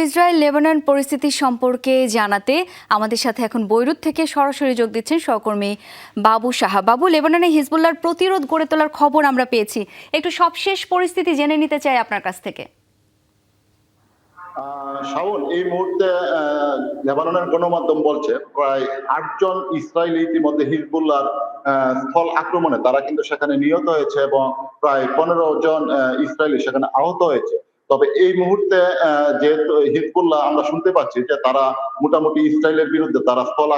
Israel Lebanon পরিস্থিতি সম্পর্কে জানাতে আমাদের সাথে এখন বৈরুত থেকে সরাসরি যোগ দিচ্ছেন সহকর্মী বাবু সাহা। বাবু, লেবাননে হিজবুল্লাহর প্রতিরোধ গড়ে তোলার খবর আমরা পেয়েছি, একটু সবশেষ পরিস্থিতি জেনে নিতে চাই আপনার কাছ থেকে। শাওন, এই মুহূর্তে লেবাননের গণমাধ্যম বলছে প্রায় 8 জন ইসরায়েলি ইতিমধ্যে হিজবুল্লাহর স্থল আক্রমণে তারা কিন্তু সেখানে নিহত হয়েছে এবং প্রায় 15 জন ইসরায়েলি সেখানে আহত হয়েছে। তবে এই মুহূর্তে যেহেতু হিজবুল্লাহ আমরা শুনতে পাচ্ছি যে তারা মোটামুটি ইসরায়েলের বিরুদ্ধে তারা স্থল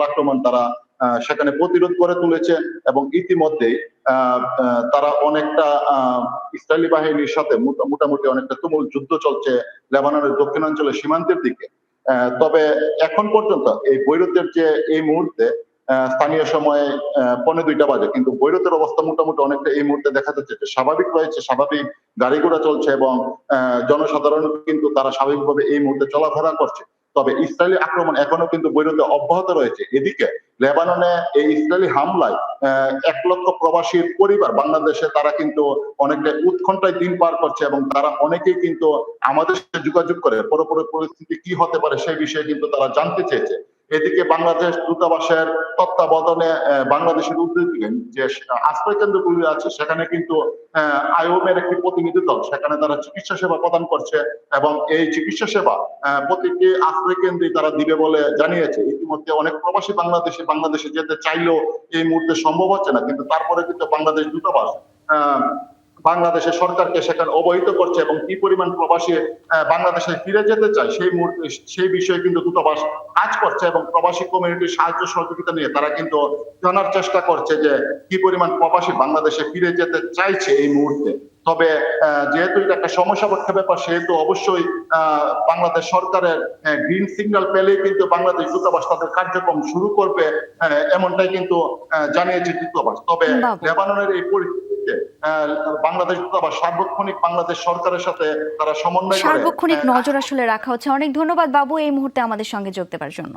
আক্রমণ তারা সেখানে প্রতিরোধ করে তুলেছে এবং ইতিমধ্যেই তারা অনেকটা ইসরায়েলি বাহিনীর সাথে মোটামুটি অনেকটা তুমুল যুদ্ধ চলছে লেবাননের দক্ষিণাঞ্চলের সীমান্তের দিকে। তবে এখন পর্যন্ত এই বৈরুতের যে এই মুহূর্তে স্থানীয় সময়ে 2:45 বাজে, কিন্তু বৈরুতের অবস্থা মোটামুটি অনেকটা এই মুহূর্তে দেখা যাচ্ছে যে স্বাভাবিক রয়েছে, স্বাভাবিক গাড়ি ঘোড়া চলছে এবং জনসাধারণ কিন্তু তারা স্বাভাবিকভাবে এই মুহূর্তে চলাফেরা করছে। তবে ইসরায়েলি আক্রমণ এখনো কিন্তু বৈরুতে অব্যাহত রয়েছে। এদিকে লেবাননে এই ইসরায়েলি হামলায় 1 লক্ষ প্রবাসীর পরিবার বাংলাদেশে তারা কিন্তু অনেকটা উৎকণ্ঠায় দিন পার করছে এবং তারা অনেকেই কিন্তু আমাদের সাথে যোগাযোগ করে পরবর্তী পরিস্থিতি কি হতে পারে সেই বিষয়ে কিন্তু তারা জানতে চেয়েছে। এদিকে বাংলাদেশ দূতাবাসের তত্ত্বাবধানে বাংলাদেশের উদ্যোগে যে আশ্রয় কেন্দ্রগুলি আছে সেখানে কিন্তু আইওএমের একটি প্রতিনিধি দল সেখানে তারা চিকিৎসা সেবা প্রদান করছে এবং এই চিকিৎসা সেবা প্রতিটি আশ্রয় কেন্দ্রে তারা দিবে বলে জানিয়েছে। ইতিমধ্যে অনেক প্রবাসী বাংলাদেশে যেতে চাইলেও এই মুহূর্তে সম্ভব হচ্ছে না, কিন্তু তারপরে কিন্তু বাংলাদেশ দূতাবাস বাংলাদেশের সরকারকে সেখানে অবহিত করছে এবং কি পরিমাণ প্রবাসী বাংলাদেশে ফিরে যেতে চায় সেই বিষয়ে কিন্তু দূতাবাস কাজ করছে এবং প্রবাসী কমিউনিটির সাহায্য সহযোগিতা নিয়ে তারা কিন্তু জানার চেষ্টা করছে যে কি পরিমাণ প্রবাসী বাংলাদেশে ফিরে যেতে চাইছে এই মুহূর্তে। তবে যেহেতু এটা একটা সমস্যাবদ্ধ ব্যাপার সেহেতু অবশ্যই বাংলাদেশ সরকারের গ্রিন সিগন্যাল পেলেই কিন্তু বাংলাদেশ দূতাবাস তাদের কার্যক্রম শুরু করবে, এমনটাই কিন্তু জানিয়েছে দূতাবাস। তবে লেবাননের এই পরিস্থিতিতে বাংলাদেশ দূতাবাস সার্বক্ষণিক বাংলাদেশ সরকারের সাথে তারা সমন্বয় করে সার্বক্ষণিক নজর আসলে রাখা হচ্ছে। অনেক ধন্যবাদ বাবু এই মুহূর্তে আমাদের সঙ্গে যোগ দেওয়ার জন্য।